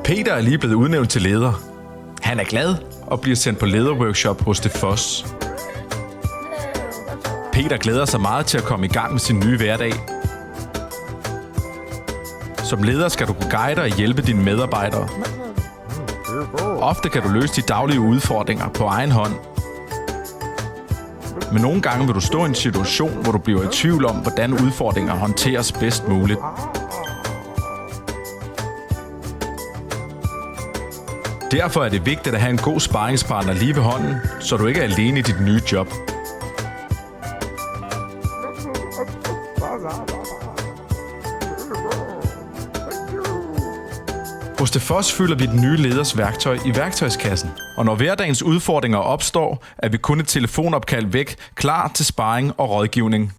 Peter er lige blevet udnævnt til leder. Han er glad og bliver sendt på lederworkshop hos DeFoss. Peter glæder sig meget til at komme i gang med sin nye hverdag. Som leder skal du kunne guide og hjælpe dine medarbejdere. Ofte kan du løse de daglige udfordringer på egen hånd. Men nogle gange vil du stå i en situation, hvor du bliver i tvivl om, hvordan udfordringer håndteres bedst muligt. Derfor er det vigtigt at have en god sparringspartner lige ved hånden, så du ikke er alene i dit nye job. Hos DeFoss fylder vi den nye leders værktøj i værktøjskassen. Og når hverdagens udfordringer opstår, er vi kun et telefonopkald væk, klar til sparring og rådgivning.